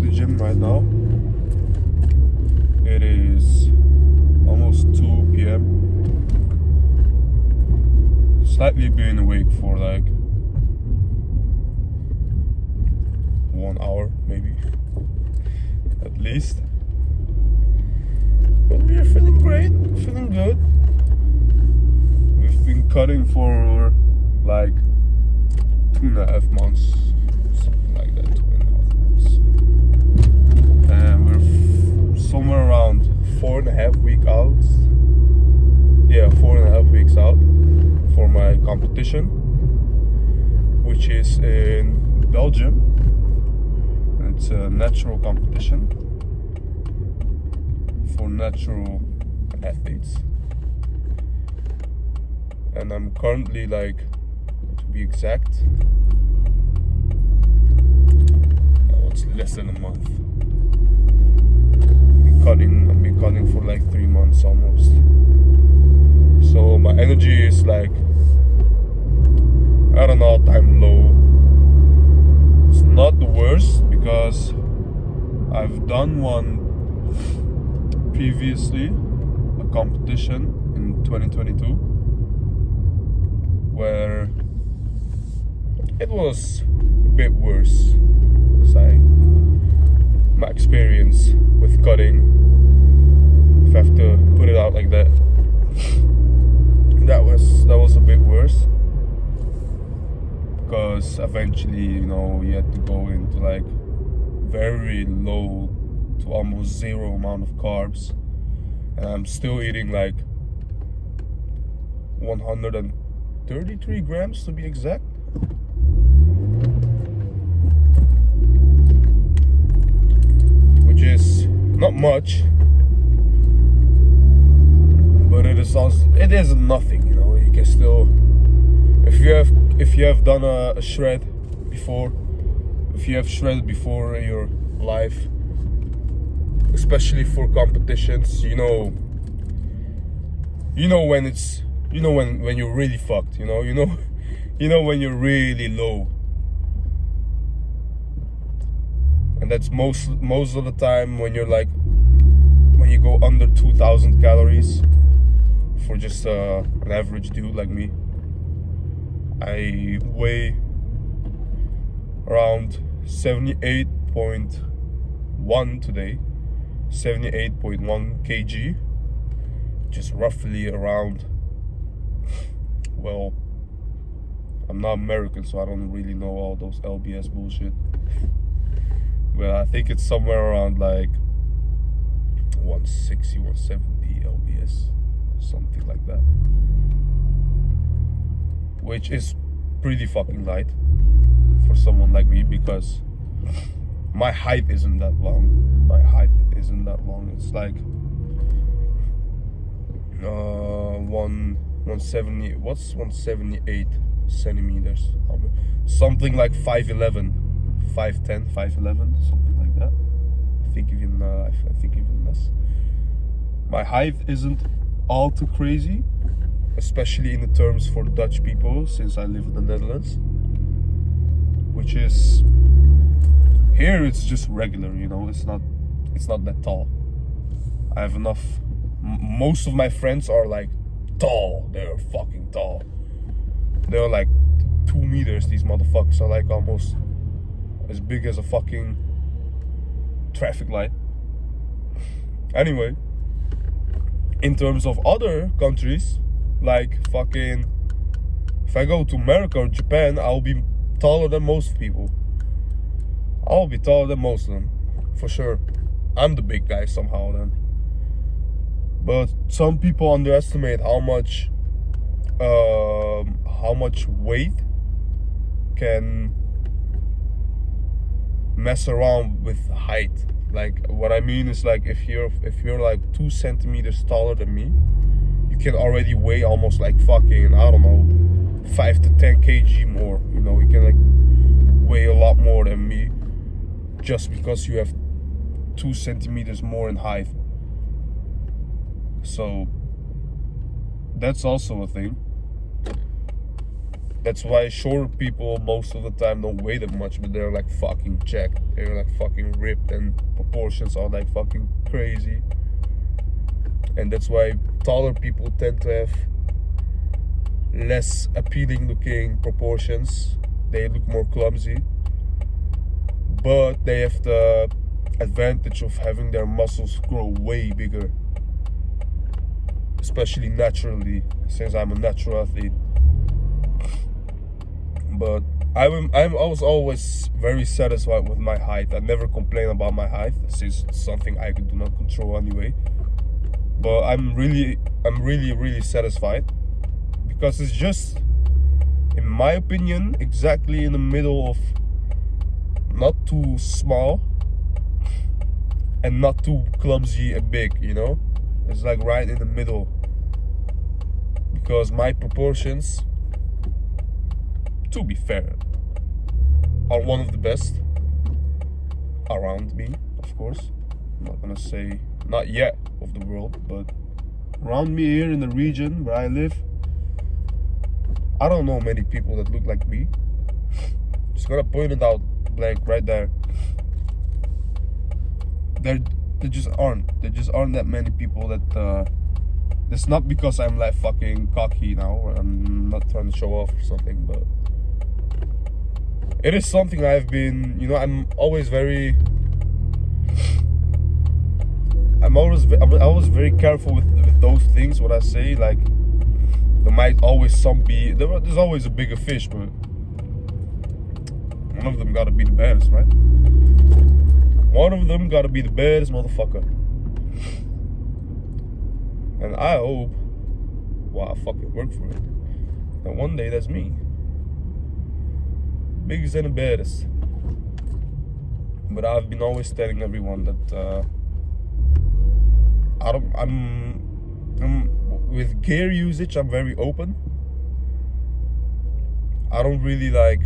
the gym right now. It is almost 2 p.m. Slightly been awake for like 1 hour, maybe, at least. But we are feeling great, feeling good. We've been cutting for like 2.5 months, something like that, 2.5 months. And we're somewhere around 4.5 weeks out. Yeah, 4.5 weeks out for my competition, which is in Belgium. It's a natural competition for natural athletes. And I'm currently, like, to be exact, it's less than a month. I've been cutting for like 3 months almost. So my energy is like, I don't know, time low. It's not the worst because I've done one previously, a competition in 2022, where it was a bit worse. My experience with cutting, if I have to put it out like that, that was a bit worse, because eventually, you had to go into like very low to almost zero amount of carbs, and I'm still eating like 133 grams to be exact. Which is not much, but it is nothing, you can still, if you have done a shred before, if you have shredded before in your life, especially for competitions, you know when it's, when you're really fucked, you know when you're really low. And that's most of the time when you go under 2,000 calories for just an average dude like me. I weigh around 78.1 today, 78.1 kg, just roughly around, well, I'm not American, so I don't really know all those LBS bullshit. Well, I think it's somewhere around like 160, 170 LBS, something like that. Which is pretty fucking light for someone like me, because my height isn't that long. It's like 170. What's 178 centimeters? Something like 5'11". 5'10", 5'11", something like that. I think even less. My height isn't all too crazy, especially in the terms for Dutch people, since I live in the Netherlands. Which is, here it's just regular, it's not that tall. I have enough. Most of my friends are like tall. They're fucking tall. They're like 2 meters. These motherfuckers are like almost as big as a fucking traffic light. Anyway, in terms of other countries, like fucking, if I go to America or Japan, I'll be taller than most people. I'll be taller than most of them, for sure. I'm the big guy somehow then. But some people underestimate how much weight can mess around with height. Like, what I mean is, like, if you're like 2 centimeters taller than me, you can already weigh almost like fucking, I don't know, 5 to 10 kg more. You can like weigh a lot more than me just because you have 2 centimeters more in height. So that's also a thing. That's why shorter people most of the time don't weigh that much, but they're like fucking jacked. They're like fucking ripped and proportions are like fucking crazy. And that's why taller people tend to have less appealing looking proportions. They look more clumsy, but they have the advantage of having their muscles grow way bigger, especially naturally, since I'm a natural athlete. But I was always very satisfied with my height. I never complain about my height, since it's something I do not control anyway. But I'm really satisfied, because it's just, in my opinion, exactly in the middle of not too small and not too clumsy and big, you know? It's like right in the middle, because my proportions, to be fair, are one of the best around me, of course. I'm not gonna say not yet of the world, but around me here in the region where I live, I don't know many people that look like me. Just gonna point it out blank right there. There just aren't. There just aren't that many people that. It's not because I'm like fucking cocky now, or I'm not trying to show off or something, but it is something I've been. You know, I'm always very very careful with those things. What I say, like, there might always there's always a bigger fish, but one of them gotta be the baddest, right? One of them gotta be the baddest motherfucker. And I hope, well, I fucking work for it, that one day that's me. Biggest and the baddest. But I've been always telling everyone that I'm with gear usage, I'm very open. I don't really like,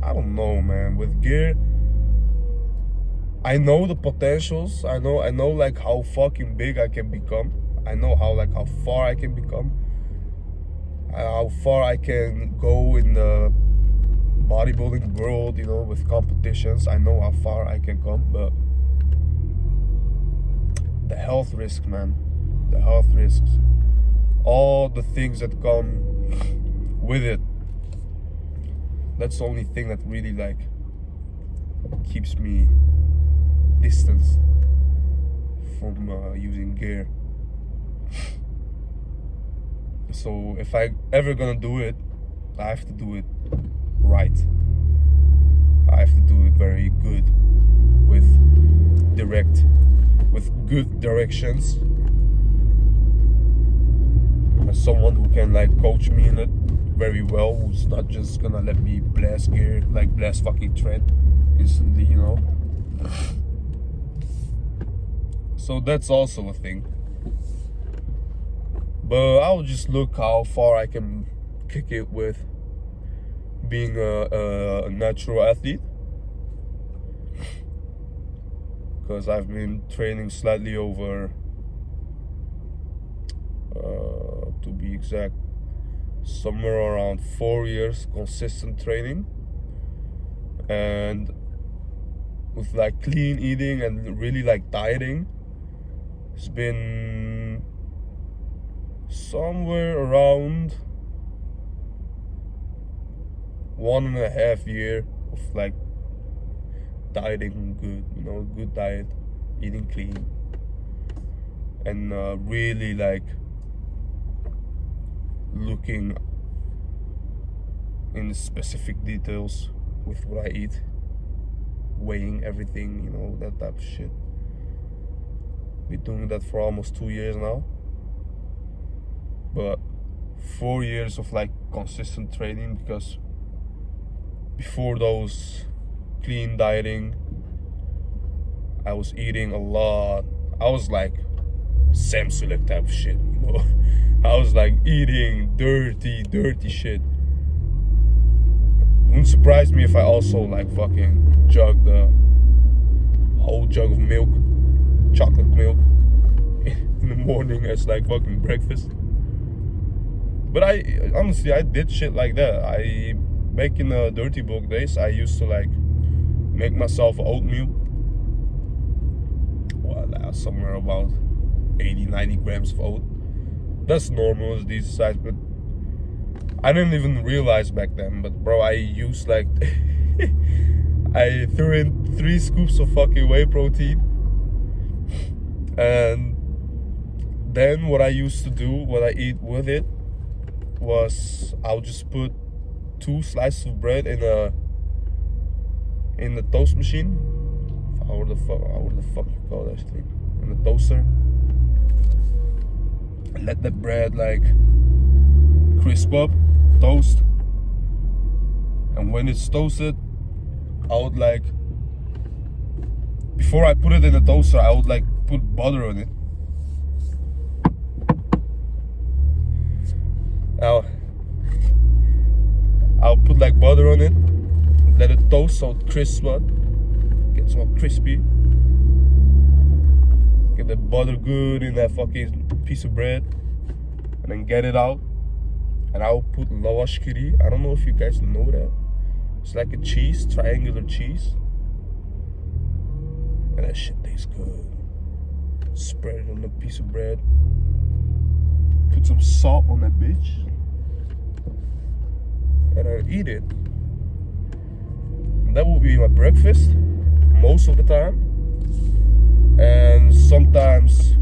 I don't know, man. With gear, I know the potentials. I know like how fucking big I can become. I know how far I can become. How far I can go in the bodybuilding world, you know, with competitions. I know how far I can come, but the health risk, man. The health risks. All the things that come with it. That's the only thing that really like keeps me distanced from using gear. So if I ever gonna do it, I have to do it right. I have to do it very good, with good directions. As someone who can like coach me in it very well, who's not just gonna let me blast gear, like blast fucking tread instantly, you know. So that's also a thing. But I'll just look how far I can kick it with being a natural athlete, because I've been training slightly over, to be exact, somewhere around 4 years consistent training, and with like clean eating and really like dieting. It's been somewhere around 1.5 years of like dieting good, you know, good diet, eating clean, and really like looking in specific details with what I eat, weighing everything, you know, that type of shit. Been doing that for almost 2 years now. But 4 years of like consistent training, because before those clean dieting, I was eating a lot. I was like Sam Sulek type of shit, you know. I was like eating dirty shit. Wouldn't surprise me if I also like fucking chugged a whole jug of milk, chocolate milk, in the morning as like fucking breakfast. But I honestly, I did shit like that. Back in the dirty bulk days, I used to like make myself oatmeal. Well, that's somewhere about 80-90 grams of oat. That's normal as these size, but I didn't even realize back then. But bro, I used like I threw in 3 scoops of fucking whey protein, and then what I used to do, what I eat with it, was I'll just put 2 slices of bread in the toast machine. How the fuck you call that thing? In the toaster. And let that bread like crisp up, toast. And when it's toasted, I would like, before I put it in the toaster, I would like put butter on it. Now, I'll put like butter on it, let it toast so it crisps up, gets all crispy. Get the butter good in that fucking piece of bread, and then get it out. And I'll put lavash kiri. I don't know if you guys know that. It's like a cheese, triangular cheese. And that shit tastes good. Spread it on the piece of bread. Put some salt on that bitch. And I eat it. And that will be my breakfast most of the time. And sometimes,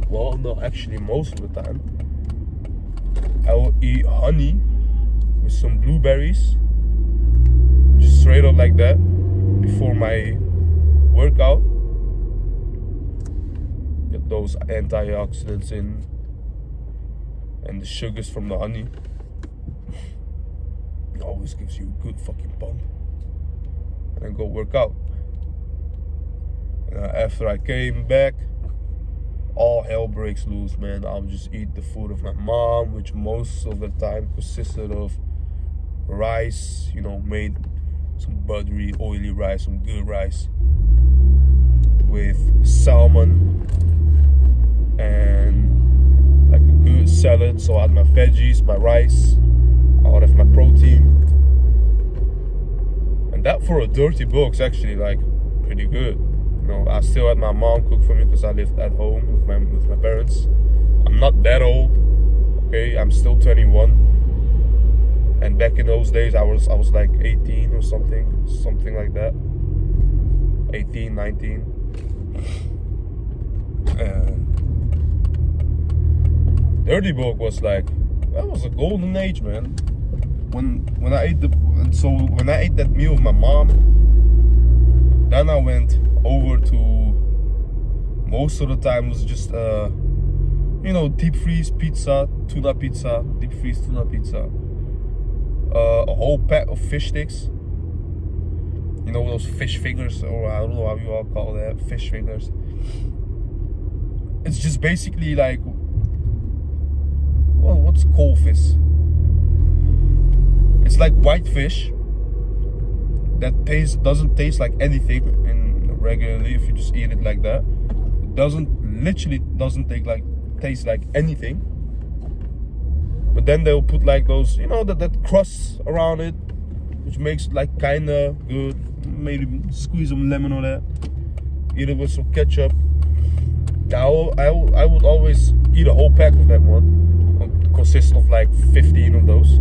well, no, actually most of the time, I will eat honey with some blueberries, just straight up like that, before my workout. Get those antioxidants in, and the sugars from the honey. It always gives you a good fucking pump. And then go work out. After I came back, all hell breaks loose, man. I'll just eat the food of my mom, which most of the time consisted of rice, you know, made some buttery, oily rice, some good rice with salmon and like a good salad. So I had my veggies, my rice, I would have my protein. And that for a dirty bulk is actually like pretty good. You know, I still had my mom cook for me because I lived at home with my parents. I'm not that old, okay? I'm still 21. And back in those days, I was like 18 or something like that. 18, 19. Dirty bulk was like, that was a golden age, man. When I ate when I ate that meal with my mom, then I went over to, most of the time was just you know, deep freeze pizza, tuna pizza, deep freeze tuna pizza, a whole pack of fish sticks, you know, those fish fingers, or I don't know how you all call that, fish fingers. It's just basically like, well, what's cold fish? It's like white fish that doesn't taste like anything regularly if you just eat it like that. It literally doesn't taste like anything. But then they'll put like those, you know, that crust around it, which makes it like kinda good. Maybe squeeze some lemon on that. Eat it with some ketchup. I would always eat a whole pack of that one. It consists of like 15 of those,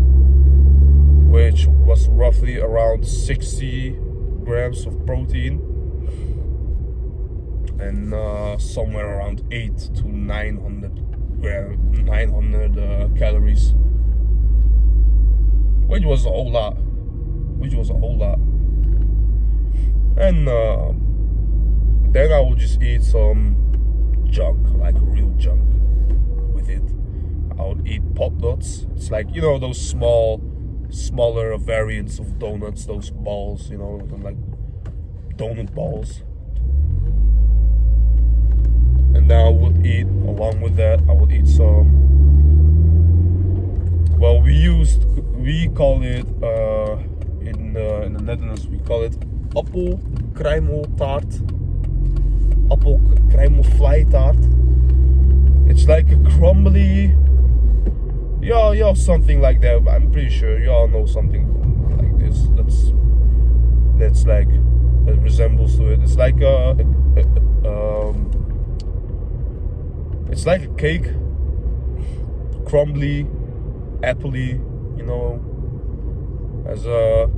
which was roughly around 60 grams of protein and somewhere around 800 to 900 calories, which was a whole lot. And then I would just eat some junk, like real junk with it. I would eat pop nuts. It's like, you know, those smaller variants of donuts, those balls, you know, like donut balls. And then I would eat, along with that, I would eat some, well, we call it in the Netherlands, we call it appelkruimeltaart, appelkruimelvleitaart. It's like a crumbly, y'all something like that. I'm pretty sure y'all know something like this. That's like that resembles to it. It's like it's like a cake, crumbly, appley, you know, has a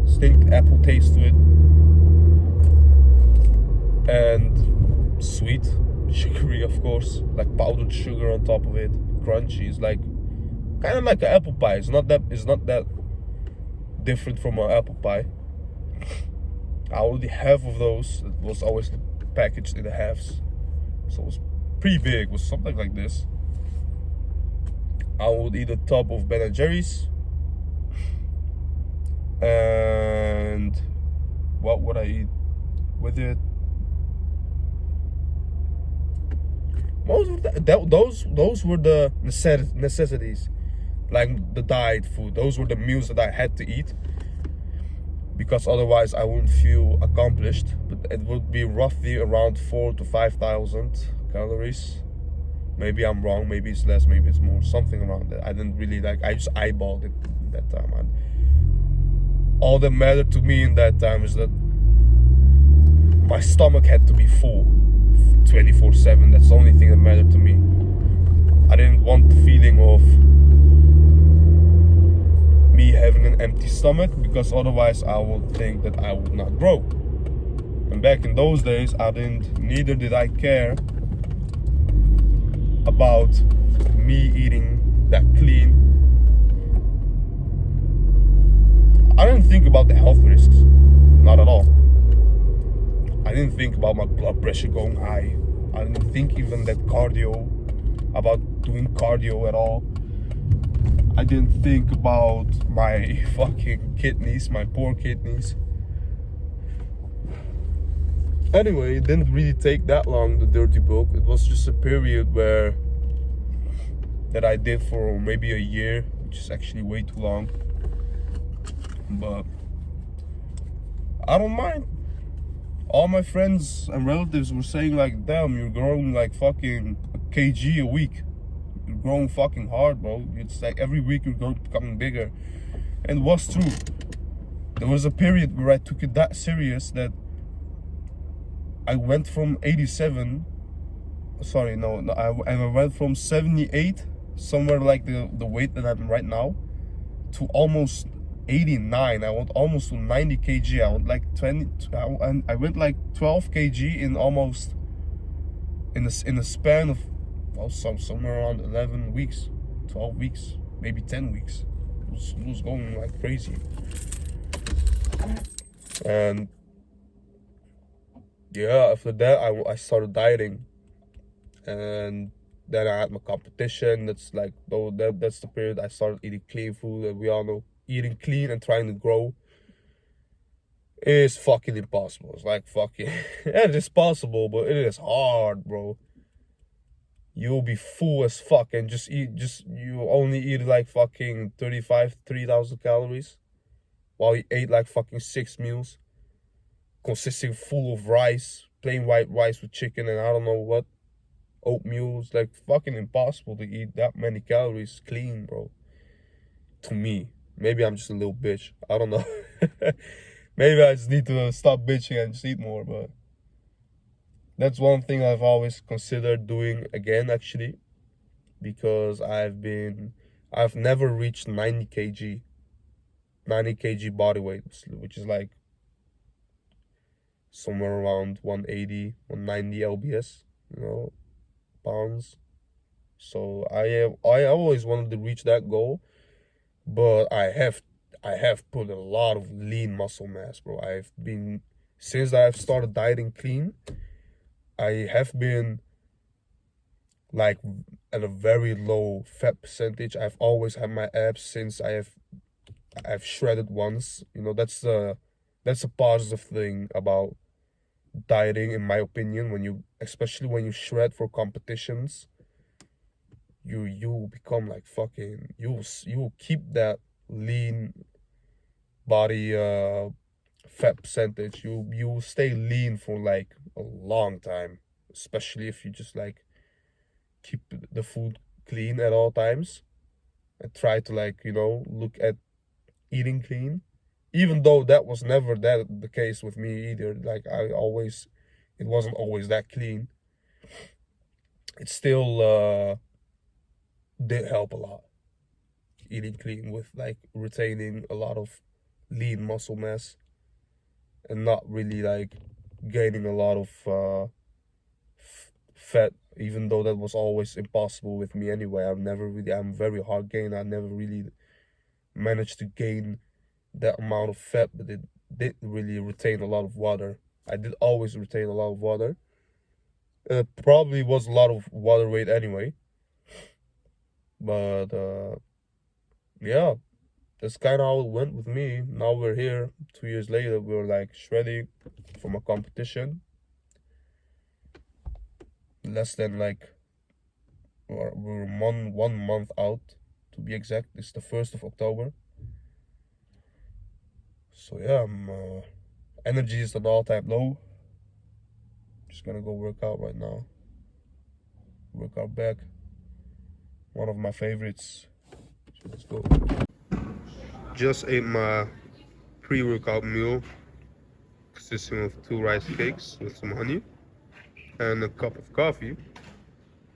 distinct apple taste to it, and sweet, sugary, of course, like powdered sugar on top of it, crunchy. It's like kind of like an apple pie. It's not that different from an apple pie. I already half of those. It was always packaged in the halves, so it was pretty big. It was something like this. I would eat a tub of Ben and Jerry's, and what would I eat with it? Most of those were the necessities, like the diet food. Those were the meals that I had to eat, because otherwise I wouldn't feel accomplished. But it would be roughly around 4,000 to 5,000 calories. Maybe I'm wrong, maybe it's less, maybe it's more, something around that. I didn't really I just eyeballed it that time. All that mattered to me in that time is that my stomach had to be full 24/7. That's the only thing that mattered to me. I didn't want the feeling of me having an empty stomach, because otherwise I would think that I would not grow. And back in those days, neither did I care about me eating that clean. I didn't think about the health risks, not at all. I didn't think about my blood pressure going high. I didn't think even about doing cardio at all. I didn't think about my fucking kidneys, my poor kidneys. Anyway, it didn't really take that long, the dirty book. It was just a period that I did for maybe a year, which is actually way too long. But I don't mind. All my friends and relatives were saying like, damn, you're growing like fucking a kg a week. You're growing fucking hard, bro. It's like every week you're becoming bigger. And it was true. There was a period where I took it that serious that I went from 87, I went from 78, somewhere like the weight that I'm right now, to almost 89. I went almost to 90 kg. I went like 20, and I went like 12 kg in a span of, well, somewhere around 11 weeks, 12 weeks, maybe 10 weeks. It was going like crazy. And yeah, after that I started dieting, and then I had my competition. That's like, that's the period I started eating clean food. And we all know eating clean and trying to grow is fucking impossible. It's like fucking it is possible, but it is hard, bro. You'll be full as fuck and you only eat like fucking 3,000 calories, while you ate like fucking 6 meals consisting full of rice, plain white rice with chicken and I don't know what, oatmeal. It's like fucking impossible to eat that many calories clean, bro. To me. Maybe I'm just a little bitch. I don't know. Maybe I just need to stop bitching and just eat more, but that's one thing I've always considered doing again, actually, because I've never reached 90 kg body weight, which is like somewhere around 180, 190 lbs, pounds. So I always wanted to reach that goal, but I have put a lot of lean muscle mass, bro. Since I've started dieting clean, I have been like at a very low fat percentage. I've always had my abs since I've shredded once. That's a positive thing about dieting, in my opinion. Especially when you shred for competitions, you become like fucking, you will keep that lean body fat percentage. You will stay lean for like a long time, especially if you just like keep the food clean at all times. I try to like, you know, look at eating clean, even though that was never that the case with me either. Like it wasn't always that clean. It still did help a lot. Eating clean with like retaining a lot of lean muscle mass and not really like gaining a lot of fat, even though that was always impossible with me anyway. I'm very hard gainer. I never really managed to gain that amount of fat, but it did really retain a lot of water. I did always retain a lot of water. Probably was a lot of water weight anyway. But yeah, that's kind of how it went with me. Now we're here 2 years later. We're like shredding from a competition. Less than like, we're 1 month out to be exact. It's the 1st of October. So yeah, energy is at all-time low. Just gonna go work out right now. Work out back. One of my favorites. So let's go. Just ate my pre-workout meal, consisting of 2 rice cakes with some honey and a cup of coffee.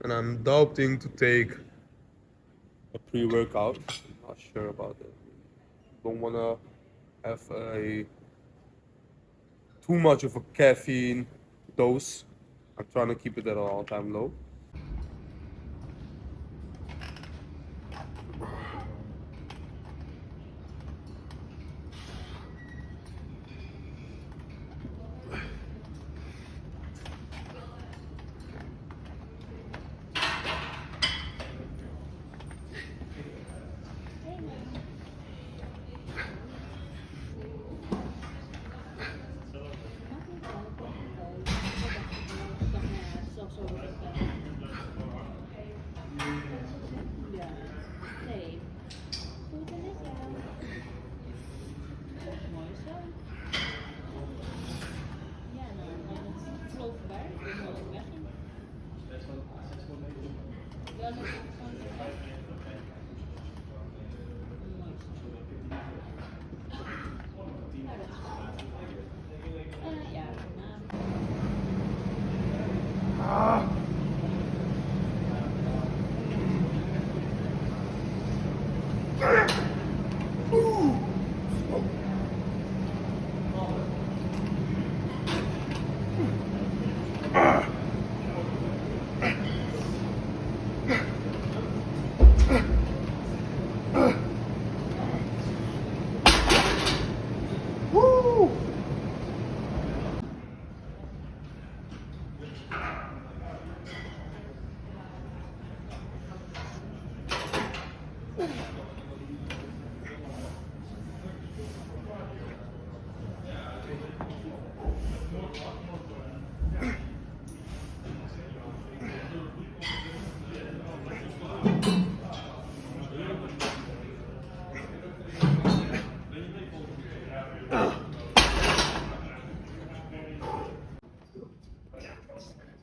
And I'm doubting to take a pre-workout. Not sure about it. Don't wanna have a too much of a caffeine dose. I'm trying to keep it at an all-time low.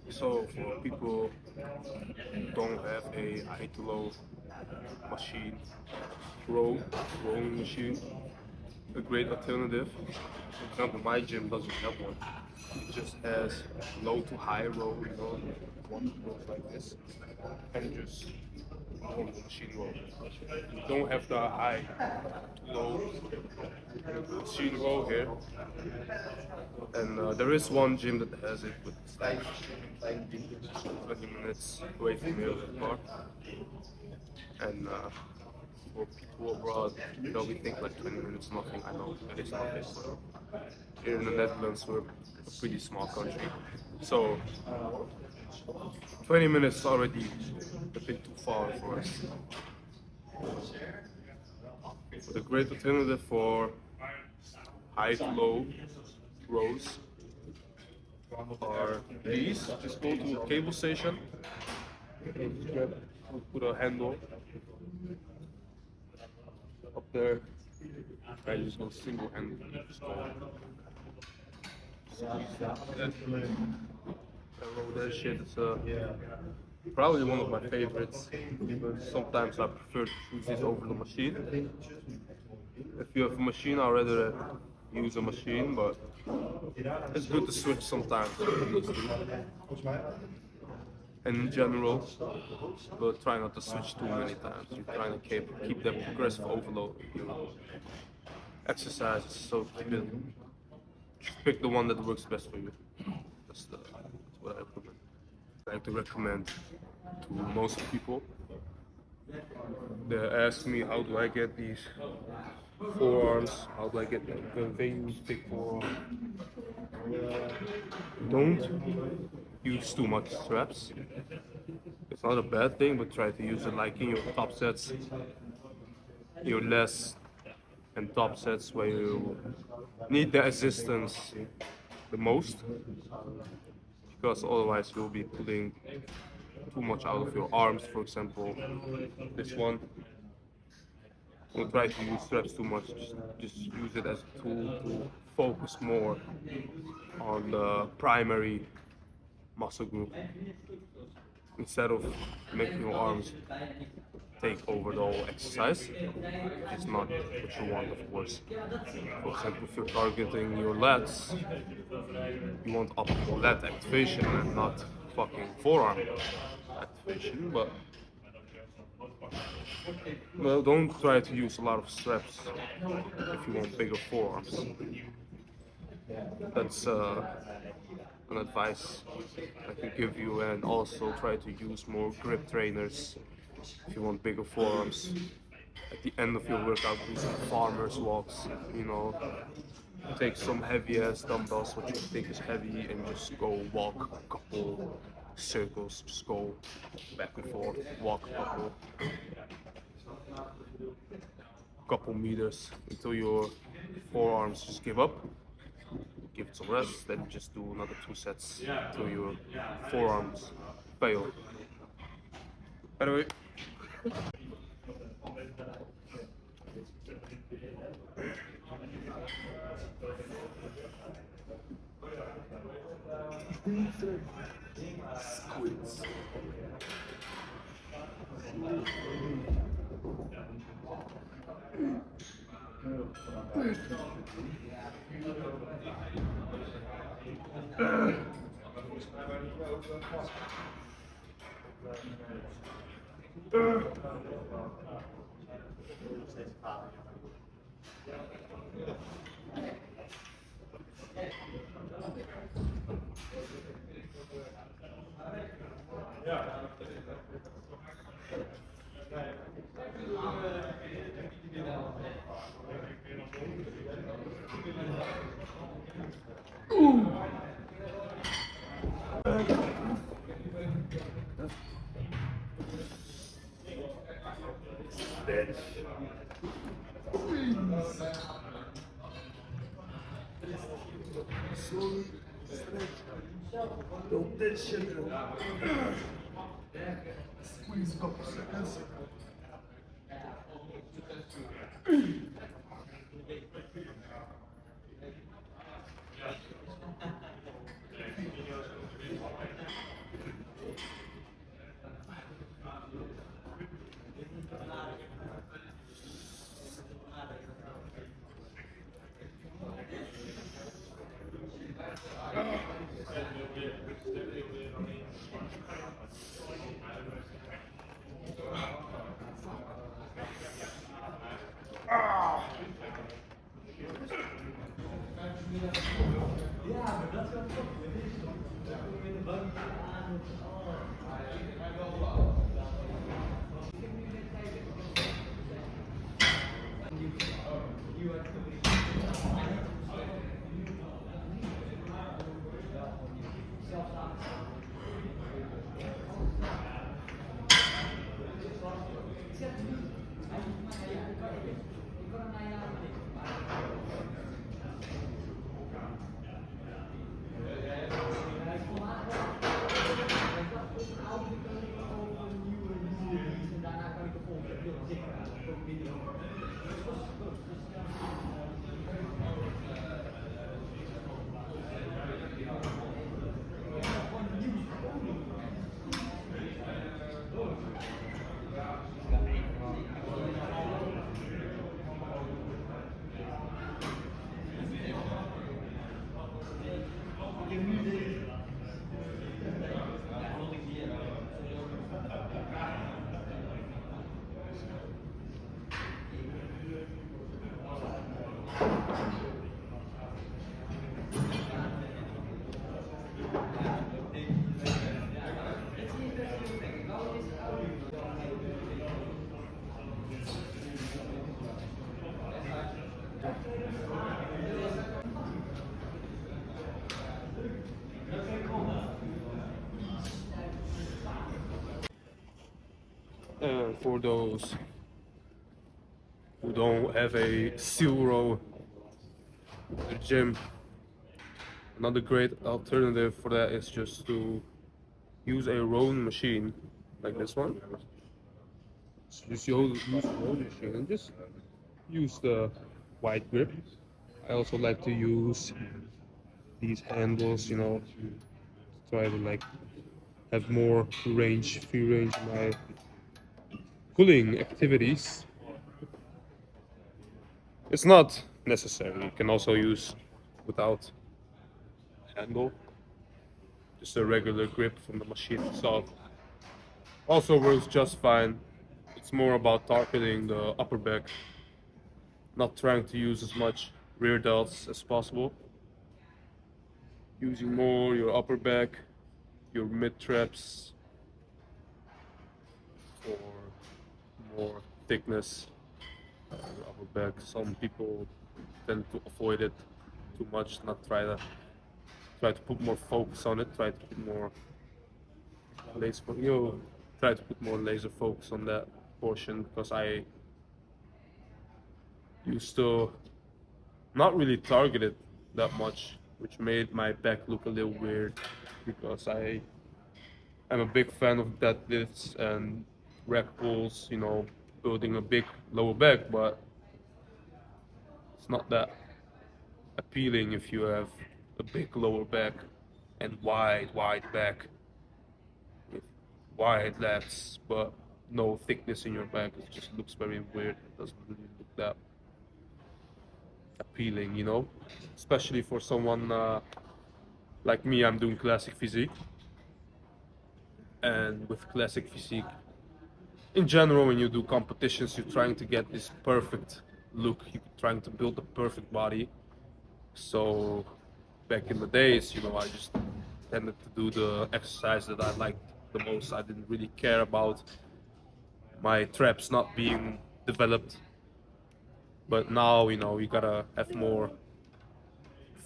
So for people who don't have a high to low machine, rowing machine, a great alternative. For example, my gym doesn't have one. It just has low to high row, you know, one goes like this, and just on the machine row. You don't have the high to low machine row here. And there is one gym that has it, but it's like 20 minutes away from here at the park. And for people abroad, you know, we think like 20 minutes nothing. I know it is nothing. But here in the Netherlands, we're a pretty small country, so 20 minutes is already a bit too far for us. But a great alternative for high to low rows are these. Just go to a cable station, put a handle up there. I just go single handle. Just go squeeze that. I roll that shit. It's Probably one of my favorites, but sometimes I prefer to choose this over the machine. If you have a machine, I'd rather use a machine, but it's good to switch sometimes. And in general, but try not to switch too many times. You're trying to keep that progressive overload in your exercises, so keep it, just pick the one that works best for you. That's what I recommend. I like to recommend to most people. They ask me, how do I get these forearms? How do I get the veins big forearm? Don't use too much straps. It's not a bad thing, but try to use it like in your top sets, your less and top sets where you need the assistance the most, because otherwise you'll be putting too much out of your arms. For example, this one. Don't try to use straps too much. Just use it as a tool to focus more on the primary muscle group instead of making your arms take over the whole exercise. It's not what you want, of course. For example, if you're targeting your lats, you want optimal lat activation and not fucking forearm activation. But well, don't try to use a lot of straps if you want bigger forearms. That's an advice I can give you, and also try to use more grip trainers if you want bigger forearms. At the end of your workout, do some farmer's walks, take some heavy ass dumbbells, what you think is heavy, and just go walk a couple circles, just go back and forth, walk a couple meters until your forearms just give up. Give it some rest, then just do another 2 sets till your forearms fail. Anyway. Squids. Slowly stretch. Don't ditch it. Squeeze a couple seconds. And for those who don't have a steel row at the gym, another great alternative for that is just to use a rowing machine like this one. Just use a rowing machine and just use the wide grip. I also like to use these handles, you know, to try to like have more range, free range in my pulling activities. It's not necessary. You can also use without handle, just a regular grip from the machine itself. Also works just fine. It's more about targeting the upper back, not trying to use as much rear delts as possible. Using more your upper back, your mid traps for more thickness. Your upper back. Some people tend to avoid it too much, not try to put more focus on it. Try to put more try to put more laser focus on that portion, because I used to not really target it that much, which made my back look a little weird, because I'm a big fan of deadlifts and rack pulls, you know, building a big lower back, but it's not that appealing if you have a big lower back and wide back with wide lats, but no thickness in your back. It just looks very weird. It doesn't really look that appealing, you know, especially for someone like me. I'm doing classic physique, and with classic physique in general, when you do competitions, you're trying to get this perfect look, you're trying to build a perfect body. So back in the days, you know, I just tended to do the exercise that I liked the most. I didn't really care about my traps not being developed. But now, you know, you gotta have more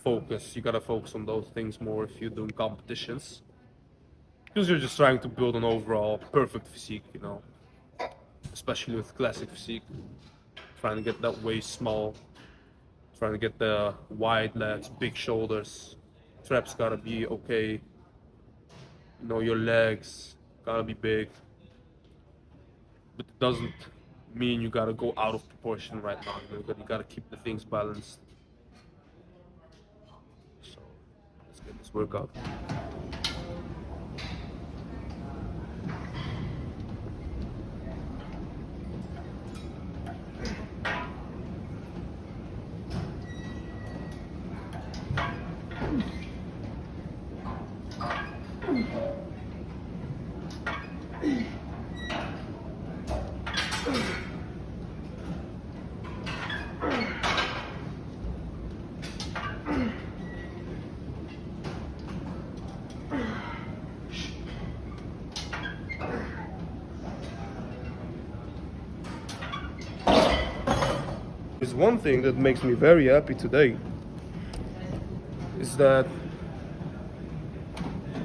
focus. You gotta focus on those things more if you're doing competitions, because you're just trying to build an overall perfect physique, you know, especially with classic physique. Trying to get that waist small, trying to get the wide lats, big shoulders. Traps gotta be okay. You know, your legs gotta be big. But it doesn't mean you gotta go out of proportion right now. You gotta keep the things balanced. So let's get this workout. There's one thing that makes me very happy today, is that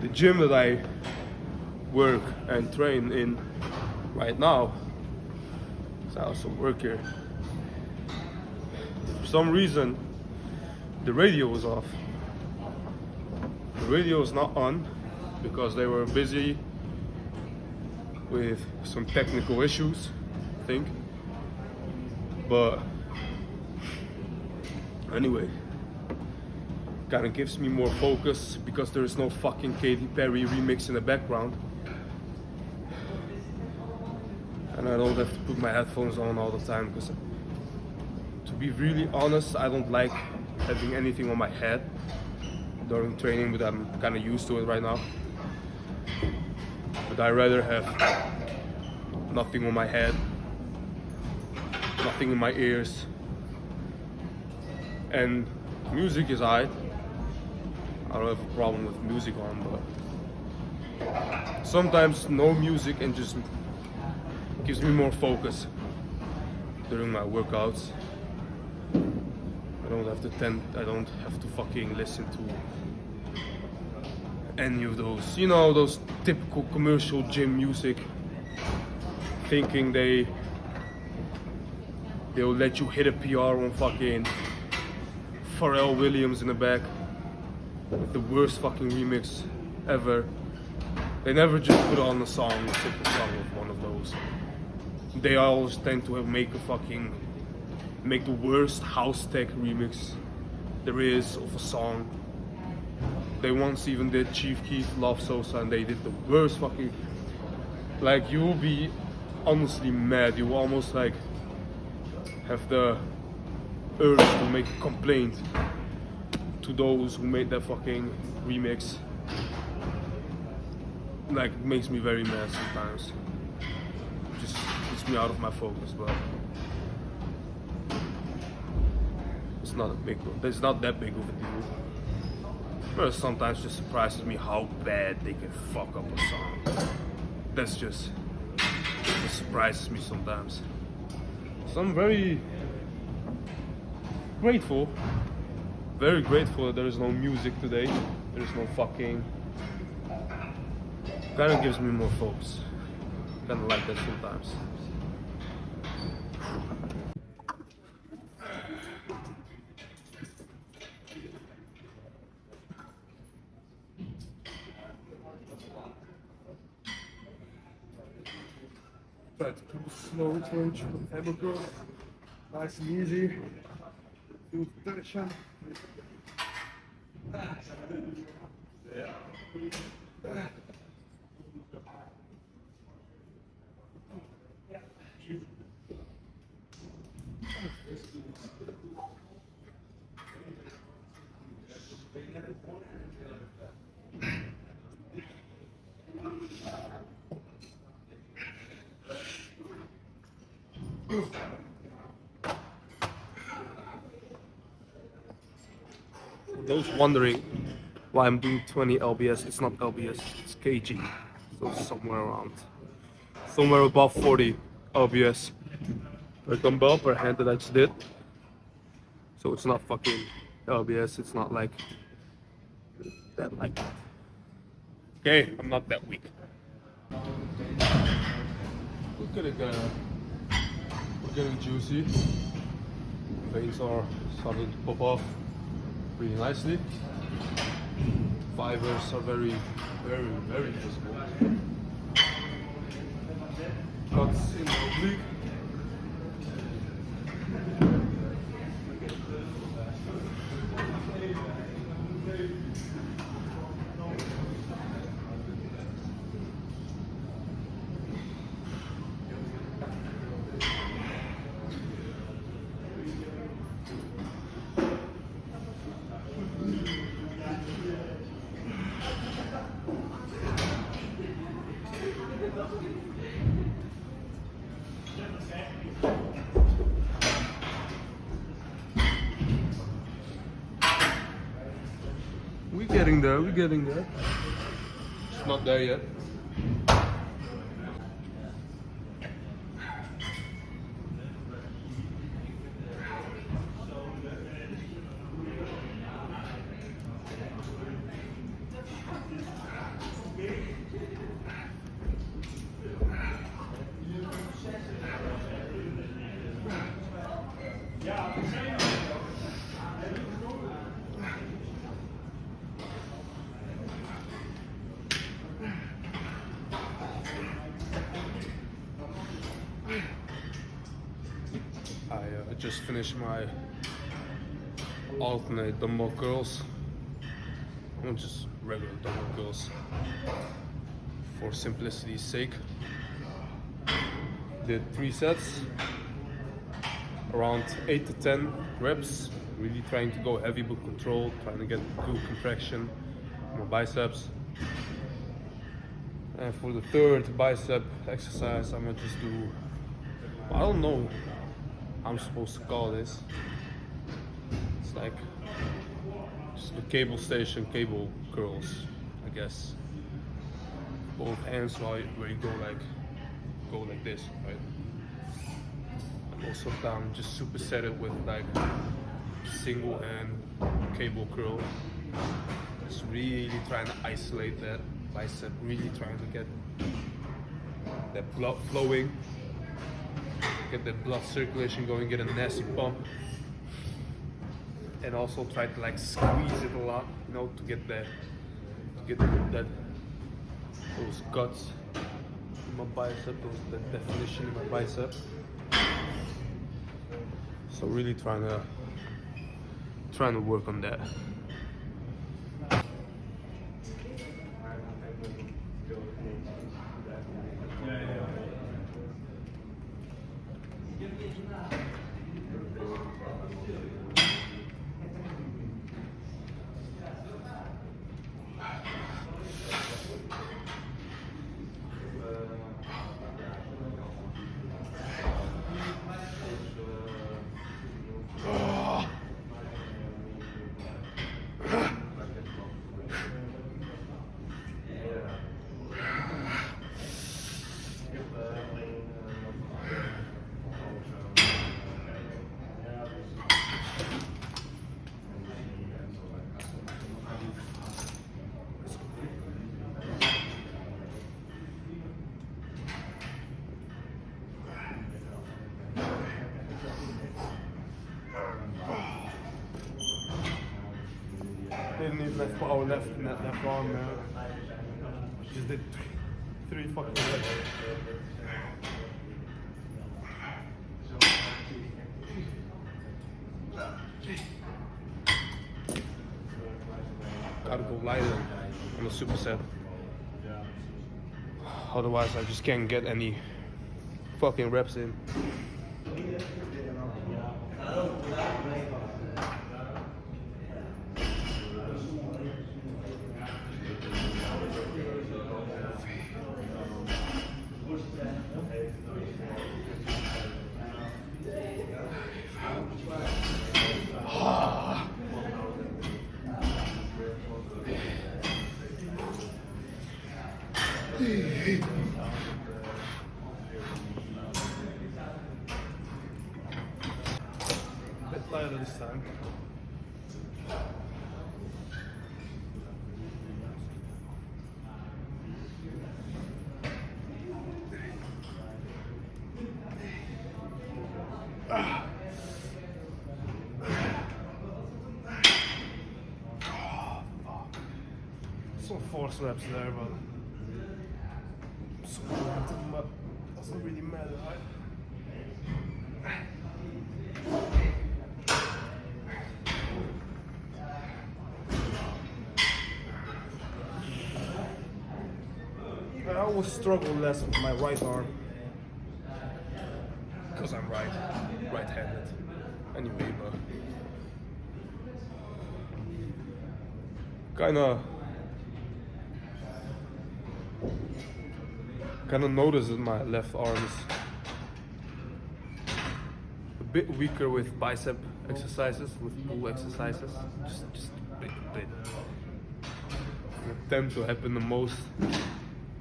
the gym that I work and train in right now, so I also work here, for some reason the radio was off. The radio was not on because they were busy with some technical issues, I think. But anyway, kind of gives me more focus because there is no fucking Katy Perry remix in the background, and I don't have to put my headphones on all the time, because to be really honest, I don't like having anything on my head during training, but I'm kind of used to it right now. But I rather have nothing on my head, nothing in my ears, And music is alright. I don't have a problem with music on, but sometimes no music and just gives me more focus during my workouts. I don't have to fucking listen to any of those, you know, those typical commercial gym music, thinking they'll let you hit a PR on fucking Pharrell Williams in the back with the worst fucking remix ever. They never just put on a song, a simple song with one of those. They always tend to make the worst house tech remix there is of a song. They once even did Chief Keef, Love Sosa, and they did the worst fucking, like, you'll be honestly mad. You almost like have the urge to make a complaint to those who made that fucking remix. Like, it makes me very mad sometimes. Just gets me out of my focus, but it's not that big of a deal. But sometimes just surprises me how bad they can fuck up a song. It surprises me sometimes. So I'm very grateful that there is no music today. There is no fucking. Kind of gives me more focus. Kind of like that sometimes. Try to do a slow twitch with the hammer, nice and easy. Do the tension. Yeah. Those wondering why I'm doing 20 LBS, it's not LBS, it's kg. So somewhere above 40 LBS per dumbbell per hand that I just did. So it's not fucking LBS, it's not like that. Okay, I'm not that weak. Look at it, we're getting juicy. Veins are starting to pop off pretty nicely. Fibers are very, very, very visible. Cuts in the oblique. We're getting there. It's not there yet. I just finished my alternate dumbbell curls, not just regular dumbbell curls, for simplicity's sake. Did 3 sets, around 8 to 10 reps, really trying to go heavy but controlled, trying to get good contraction on my biceps. And for the third bicep exercise, I'm gonna just do, I don't know how I'm supposed to call this. It's like just the cable curls, I guess. Both hands where you go like this, right? And also down, just superset it with like single hand cable curl. Just really trying to isolate that bicep, really trying to get that blood flowing, get that blood circulation going, get a nasty pump. And also try to like squeeze it a lot, you know, to get those guts in my bicep, that definition in my bicep. So really trying to work on that. Didn't even have power left in that left arm, man. Just did three fucking reps. Gotta go lighter on the superset. Otherwise, I just can't get any fucking reps in. Bit lighter this time. Some force reps there, but so random, but doesn't really matter, right? I always struggle less with my right arm because I'm right-handed. Anyway, but kind of notice that my left arm is a bit weaker with bicep exercises, with pull exercises, just a bit. It tends to happen the most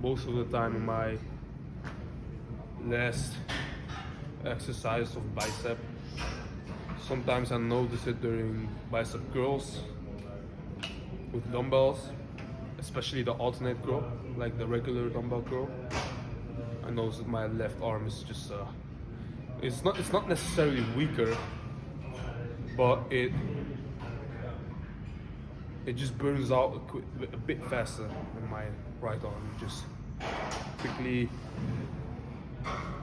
of the time in my last exercise of bicep. Sometimes I notice it during bicep curls with dumbbells, especially the alternate curl, like the regular dumbbell curl. I notice that my left arm is just it's not necessarily weaker, but it just burns out a bit faster than my right arm. Just quickly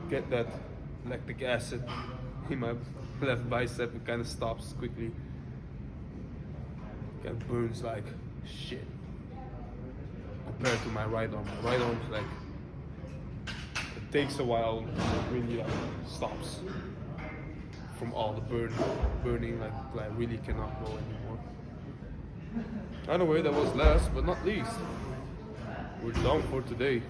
get that lactic acid in my left bicep. It kind of stops quickly. It burns like shit compared to my right arm. My right arm is like, it takes a while until it really like stops from all the burning. Like I really cannot go anymore. Anyway, that was last but not least. We're done for today.